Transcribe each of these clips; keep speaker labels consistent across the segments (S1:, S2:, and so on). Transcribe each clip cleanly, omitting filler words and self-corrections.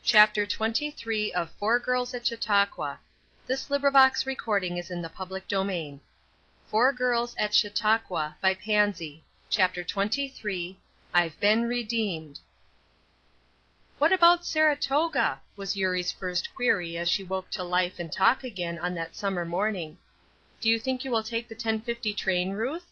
S1: Chapter 23 of Four Girls at Chautauqua. Four Girls at Chautauqua by Pansy. Chapter 23. I've Been Redeemed. "What about Saratoga?" was Eurie's first query as she woke to life and talk again on that summer morning. "Do you think you will take the 10:50 train, Ruth?"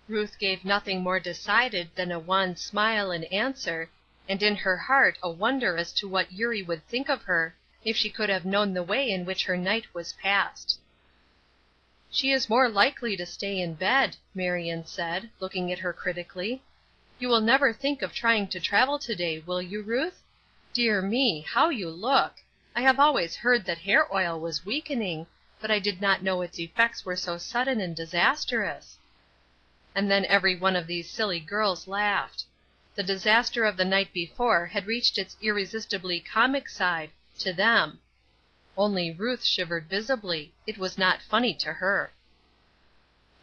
S1: Ruth gave nothing more decided than a wan smile in answer, and in her heart a wonder as to what Eurie would think of her if she could have known the way in which her night was passed. "She is more likely to stay in bed," Marion said, looking at her critically. "You will never think of trying to travel to day, will you, Ruth? Dear me, how you look! I have always heard that hair oil was weakening, but I did not know its effects were so sudden and disastrous." And then every one of these silly girls laughed. The disaster of the night before had reached its irresistibly comic side, to them. Only Ruth shivered visibly. It was not funny to her.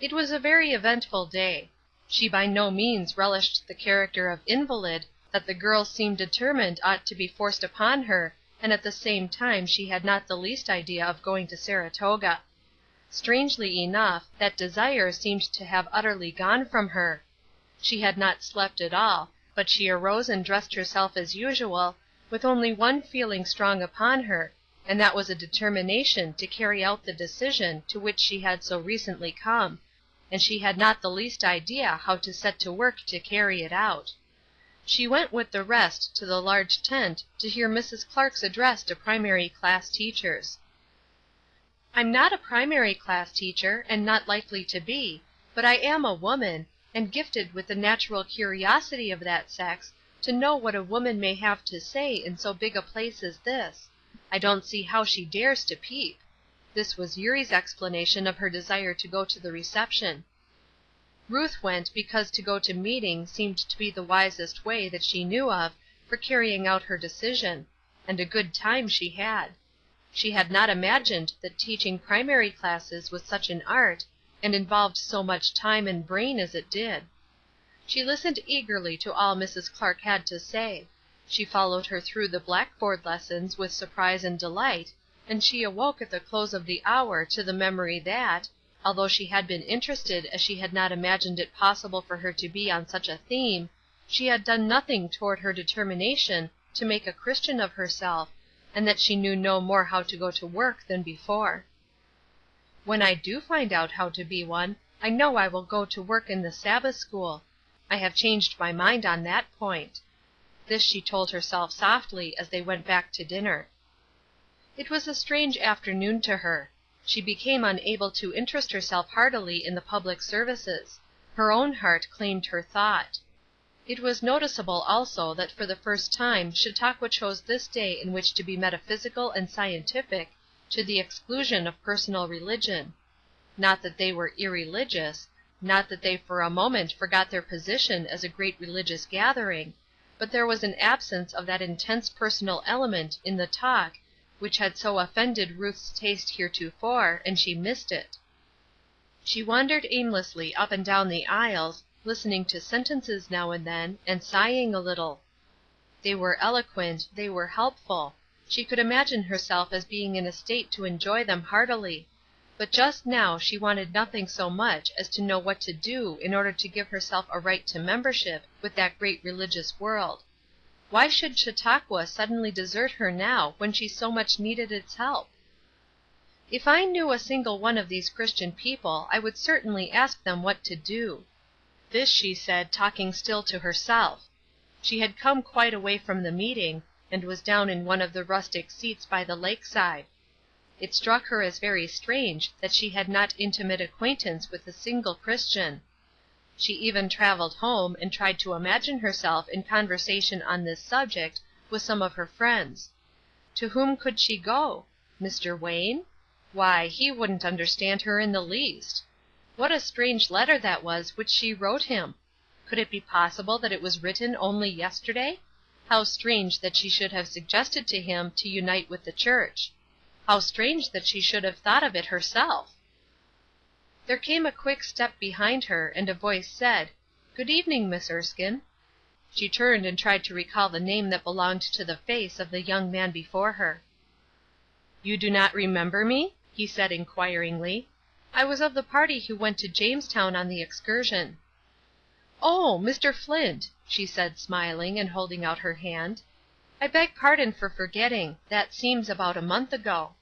S1: It was a very eventful day. She by no means relished the character of invalid that the girls seemed determined ought to be forced upon her, and at the same time she had not the least idea of going to Saratoga. Strangely enough, that desire seemed to have utterly gone from her. She had not slept at all, but she arose and dressed herself as usual, with only one feeling strong upon her, and that was a determination to carry out the decision to which she had so recently come, and she had not the least idea how to set to work to carry it out. She went with the rest to the large tent to hear Mrs. Clark's address to primary class teachers. "I'm not a primary class teacher, and not likely to be, but I am a woman, and gifted with the natural curiosity of that sex to know what a woman may have to say in so big a place as this. I don't see how she dares to peep." This was Eurie's explanation of her desire to go to the reception. Ruth went because to go to meeting seemed to be the wisest way that she knew of for carrying out her decision, and a good time she had. She had not imagined that teaching primary classes was such an art, and involved so much time and brain as it did. She listened eagerly to all Mrs. Clark had to say. She followed her through the blackboard lessons with surprise and delight, and she awoke at the close of the hour to the memory that, although she had been interested as she had not imagined it possible for her to be on such a theme, she had done nothing toward her determination to make a Christian of herself, and that she knew no more how to go to work than before. "When I do find out how to be one, I know I will go to work in the Sabbath school. I have changed my mind on that point." This she told herself softly as they went back to dinner. It was a strange afternoon to her. She became unable to interest herself heartily in the public services. Her own heart claimed her thought. It was noticeable also that for the first time Chautauqua chose this day in which to be metaphysical and scientific, to the exclusion of personal religion. Not that they were irreligious, not that they for a moment forgot their position as a great religious gathering, but there was an absence of that intense personal element in the talk which had so offended Ruth's taste heretofore, and she missed it. She wandered aimlessly up and down the aisles, listening to sentences now and then, and sighing a little. They were eloquent, they were helpful. She could imagine herself as being in a state to enjoy them heartily. But just now she wanted nothing so much as to know what to do in order to give herself a right to membership with that great religious world. Why should Chautauqua suddenly desert her now when she so much needed its help? "If I knew a single one of these Christian people I would certainly ask them what to do." This she said talking still to herself. She had come quite away from the meeting, and was down in one of the rustic seats by the lakeside. It struck her as very strange that she had not intimate acquaintance with a single Christian. She even traveled home and tried to imagine herself in conversation on this subject with some of her friends. To whom could she go? Mr. Wayne? Why, he wouldn't understand her in the least. What a strange letter that was which she wrote him! Could it be possible that it was written only yesterday? How strange that she should have suggested to him to unite with the church! How strange that she should have thought of it herself! There came a quick step behind her, and a voice said, "Good evening, Miss Erskine." She turned and tried to recall the name that belonged to the face of the young man before her. "You do not remember me?" he said inquiringly. "I was of the party who went to Jamestown on the excursion." "Oh, Mr. Flint!" she said smiling, and holding out her hand. "I beg pardon for forgetting. That seems about a month ago."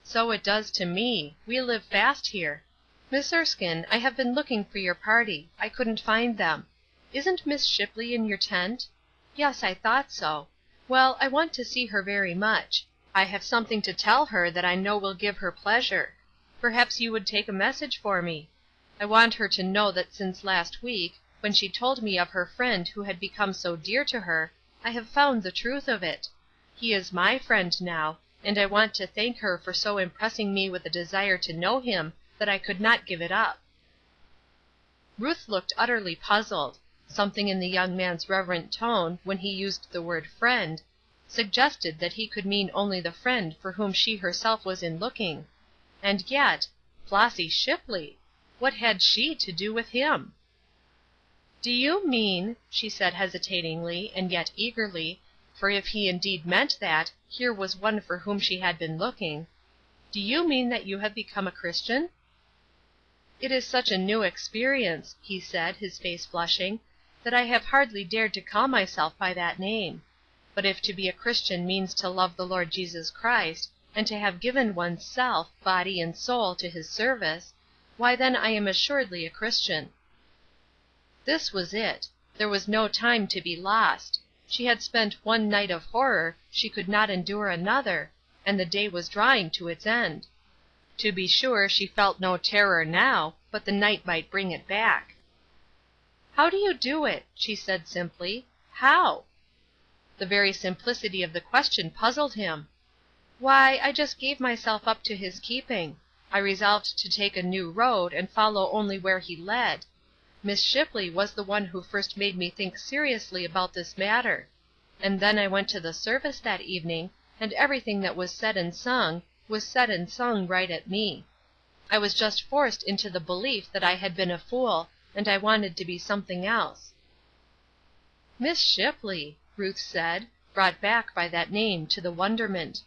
S1: "So it does to me. We live fast here. Miss Erskine, I have been looking for your party. I couldn't find them. Isn't Miss Shipley in your tent? Yes, I thought so. Well, I want to see her very much. I have something to tell her that I know will give her pleasure. Perhaps you would take a message for me. I want her to know that since last week, when she told me of her friend who had become so dear to her, I have found the truth of it. He is my friend now, and I want to thank her for so impressing me with a desire to know him that I could not give it up." Ruth looked utterly puzzled. Something in the young man's reverent tone, when he used the word "friend," suggested that he could mean only the friend for whom she herself was in looking. And yet, Flossy Shipley! What had she to do with him? "Do you mean," she said hesitatingly, and yet eagerly, for if he indeed meant that, here was one for whom she had been looking, "do you mean that you have become a Christian?" "It is such a new experience," he said, his face flushing, "that I have hardly dared to call myself by that name. But if to be a Christian means to love the Lord Jesus Christ, and to have given one's self, body and soul, to his service, why then I am assuredly a Christian." This was it. There was no time to be lost. She had spent one night of horror, she could not endure another, and the day was drawing to its end. To be sure she felt no terror now, but the night might bring it back. "How do you do it?" she said simply. "How?" The very simplicity of the question puzzled him. "Why, I just gave myself up to his keeping. I resolved to take a new road, and follow only where he led. Miss Shipley was the one who first made me think seriously about this matter. And then I went to the service that evening, and everything that was said and sung right at me. I was just forced into the belief that I had been a fool, and I wanted to be something else." "Miss Shipley!" Ruth said, brought back by that name to the wonderment.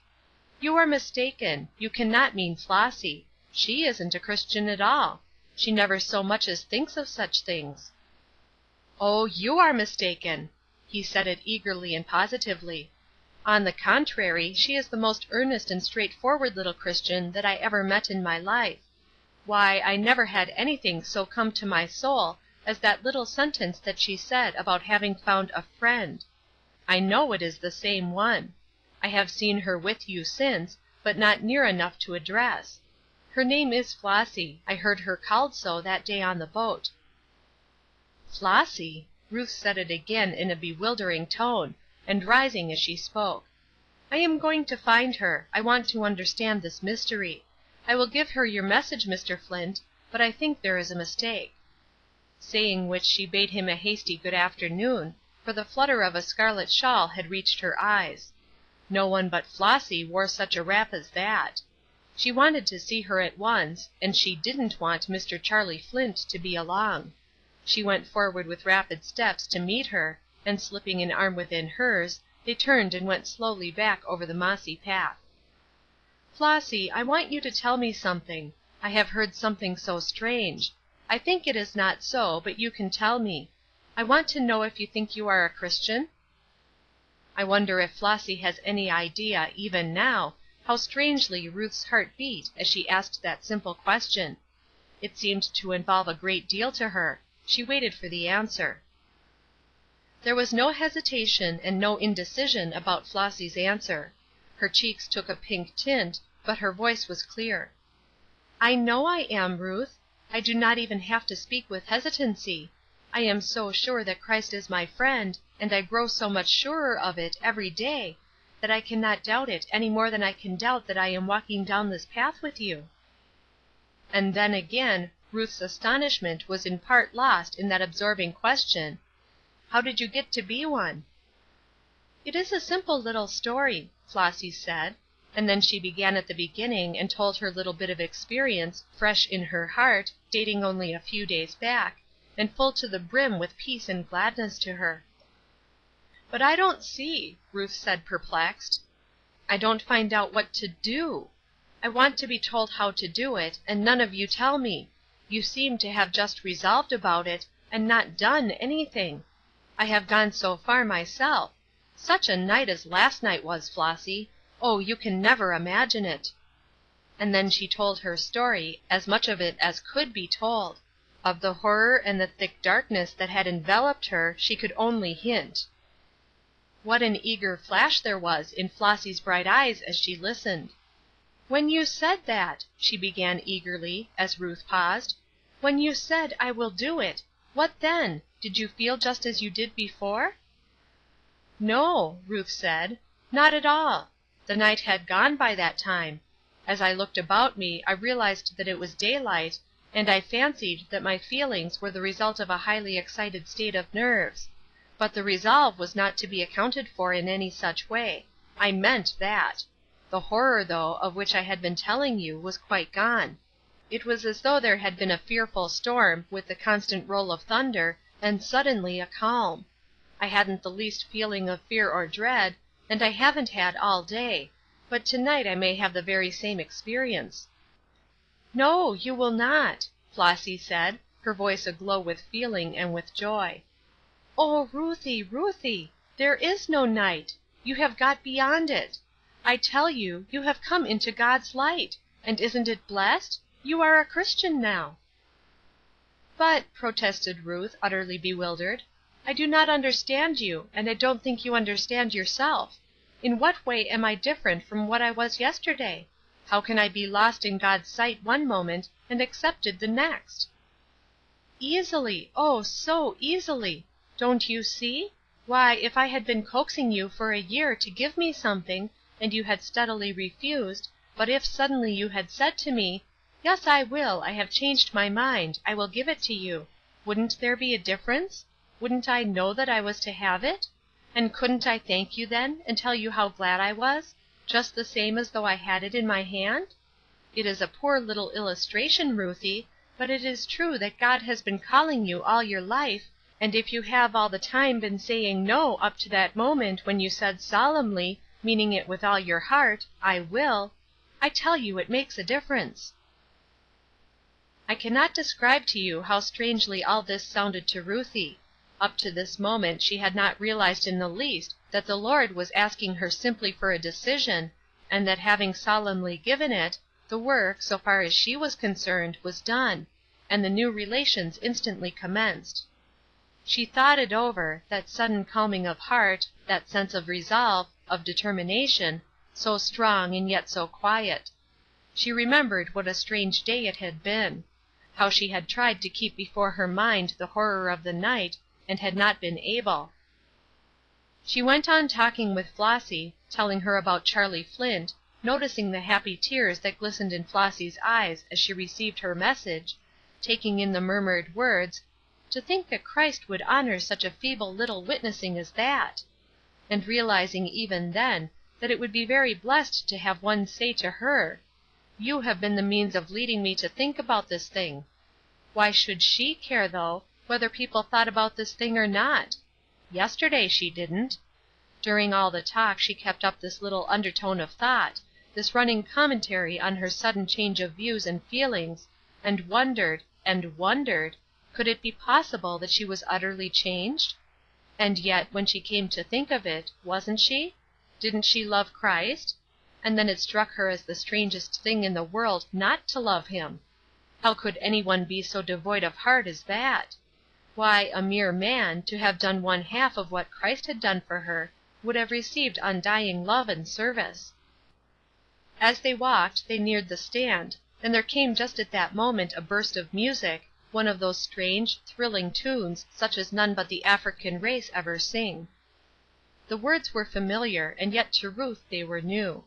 S1: "You are mistaken. You can not mean Flossy. She isn't a Christian at all. She never so much as thinks of such things." "Oh, you are mistaken." He said it eagerly and positively. "On the contrary, she is the most earnest and straightforward little Christian that I ever met in my life. Why, I never had anything so come to my soul as that little sentence that she said about having found a friend. I know it is the same one. I have seen her with you since, but not near enough to address. Her name is Flossy. I heard her called so that day on the boat." "Flossy!" Ruth said it again in a bewildering tone, and rising as she spoke. "I am going to find her. I want to understand this mystery. I will give her your message, Mr. Flint, but I think there is a mistake." Saying which she bade him a hasty good afternoon, for the flutter of a scarlet shawl had reached her eyes. No one but Flossy wore such a wrap as that. She wanted to see her at once, and she didn't want Mr. Charlie Flint to be along. She went forward with rapid steps to meet her, and slipping an arm within hers, they turned and went slowly back over the mossy path. "Flossy, I want you to tell me something. I have heard something so strange. I think it is not so, but you can tell me. I want to know if you think you are a Christian?" I wonder if Flossy has any idea, even now, how strangely Ruth's heart beat as she asked that simple question. It seemed to involve a great deal to her. She waited for the answer. There was no hesitation and no indecision about Flossy's answer. Her cheeks took a pink tint, but her voice was clear. "I know I am, Ruth. I do not even have to speak with hesitancy. I am so sure that Christ is my friend, and I grow so much surer of it every day, that I cannot doubt it any more than I can doubt that I am walking down this path with you." And then again Ruth's astonishment was in part lost in that absorbing question, "How did you get to be one?" "It is a simple little story," Flossy said, and then she began at the beginning and told her little bit of experience, fresh in her heart, dating only a few days back, and full to the brim with peace and gladness to her. "But I don't see," Ruth said, perplexed. "I don't find out what to do. I want to be told how to do it, and none of you tell me. You seem to have just resolved about it, and not done anything. I have gone so far myself. Such a night as last night was, Flossy! Oh, you can never imagine it." And then she told her story, as much of it as could be told. Of the horror and the thick darkness that had enveloped her she could only hint. What an eager flash there was in Flossy's bright eyes as she listened. "When you said that," she began eagerly, as Ruth paused, "when you said, 'I will do it,' what then? Did you feel just as you did before?" "No," Ruth said, "not at all. The night had gone by that time. As I looked about me I realized that it was daylight, and I fancied that my feelings were the result of a highly excited state of nerves. But the resolve was not to be accounted for in any such way. I meant that. The horror, though, of which I had been telling you, was quite gone. It was as though there had been a fearful storm, with the constant roll of thunder, and suddenly a calm. I hadn't the least feeling of fear or dread, and I haven't had all day, but to night I may have the very same experience." "No, you will not," Flossy said, her voice aglow with feeling and with joy. "Oh, Ruthie, Ruthie, there is no night. You have got beyond it. I tell you, you have come into God's light, and isn't it blessed? You are a Christian now." "But," protested Ruth, utterly bewildered, "I do not understand you, and I don't think you understand yourself. In what way am I different from what I was yesterday? How can I be lost in God's sight one moment and accepted the next?" "Easily, oh, so easily. Don't you see? Why, if I had been coaxing you for a year to give me something, and you had steadily refused, but if suddenly you had said to me, 'Yes, I will, I have changed my mind, I will give it to you,' wouldn't there be a difference? Wouldn't I know that I was to have it? And couldn't I thank you then, and tell you how glad I was, just the same as though I had it in my hand? It is a poor little illustration, Ruthie, but it is true that God has been calling you all your life, and if you have all the time been saying no up to that moment when you said solemnly, meaning it with all your heart, 'I will,' I tell you it makes a difference." I cannot describe to you how strangely all this sounded to Ruthie. Up to this moment she had not realized in the least that the Lord was asking her simply for a decision, and that having solemnly given it, the work, so far as she was concerned, was done, and the new relations instantly commenced. She thought it over, that sudden calming of heart, that sense of resolve, of determination, so strong and yet so quiet. She remembered what a strange day it had been; how she had tried to keep before her mind the horror of the night, and had not been able. She went on talking with Flossy, telling her about Charlie Flint, noticing the happy tears that glistened in Flossy's eyes as she received her message, taking in the murmured words, "To think that Christ would honor such a feeble little witnessing as that!" and realizing even then that it would be very blessed to have one say to her, "You have been the means of leading me to think about this thing." Why should she care, though, whether people thought about this thing or not? Yesterday she didn't. During all the talk she kept up this little undertone of thought, this running commentary on her sudden change of views and feelings, and wondered, could it be possible that she was utterly changed? And yet, when she came to think of it, wasn't she? Didn't she love Christ? And then it struck her as the strangest thing in the world not to love him. How could any one be so devoid of heart as that? Why, a mere man, to have done one half of what Christ had done for her, would have received undying love and service. As they walked they neared the stand, and there came just at that moment a burst of music, one of those strange, thrilling tunes such as none but the African race ever sing. The words were familiar, and yet to Ruth they were new.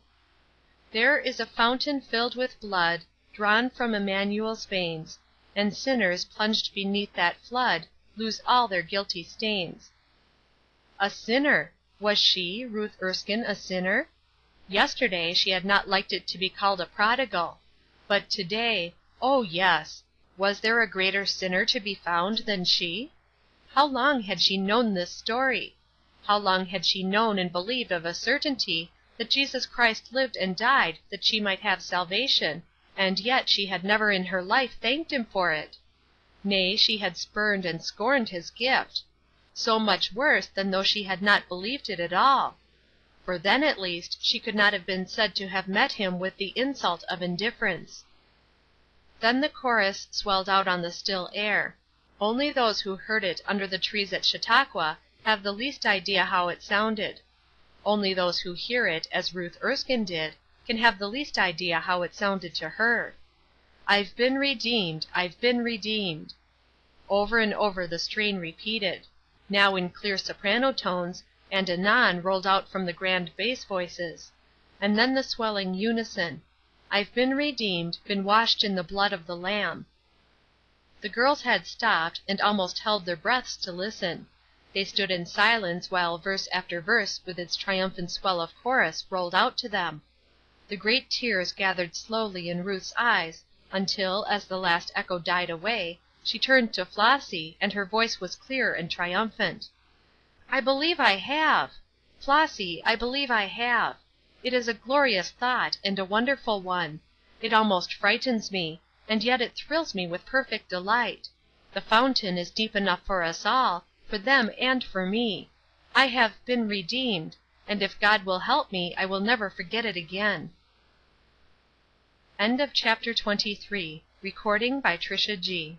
S1: "There is a fountain filled with blood, drawn from Emmanuel's veins, and sinners, plunged beneath that flood, lose all their guilty stains." A sinner! Was she, Ruth Erskine, a sinner? Yesterday she had not liked it to be called a prodigal. But to day, oh yes! Was there a greater sinner to be found than she? How long had she known this story? How long had she known and believed of a certainty that Jesus Christ lived and died that she might have salvation, and yet she had never in her life thanked him for it? Nay, she had spurned and scorned his gift. So much worse than though she had not believed it at all. For then at least she could not have been said to have met him with the insult of indifference. Then the chorus swelled out on the still air. Only those who heard it under the trees at Chautauqua have the least idea how it sounded. Only those who hear it, as Ruth Erskine did, can have the least idea how it sounded to her. I've been redeemed, I've been redeemed. Over and over the strain repeated, now in clear soprano tones, and anon rolled out from the grand bass voices. And then the swelling unison, I've been redeemed, been washed in the blood of the Lamb. The girls had stopped, and almost held their breaths to listen. They stood in silence while verse after verse with its triumphant swell of chorus rolled out to them. The great tears gathered slowly in Ruth's eyes until, as the last echo died away, she turned to Flossy, and her voice was clear and triumphant. "I believe I have! Flossy, I believe I have. It is a glorious thought, and a wonderful one. It almost frightens me, and yet it thrills me with perfect delight. The fountain is deep enough for us all, for them and for me. I have 'been redeemed,' and if God will help me I will never forget it again." Chapter 24. Recording by Trisha G.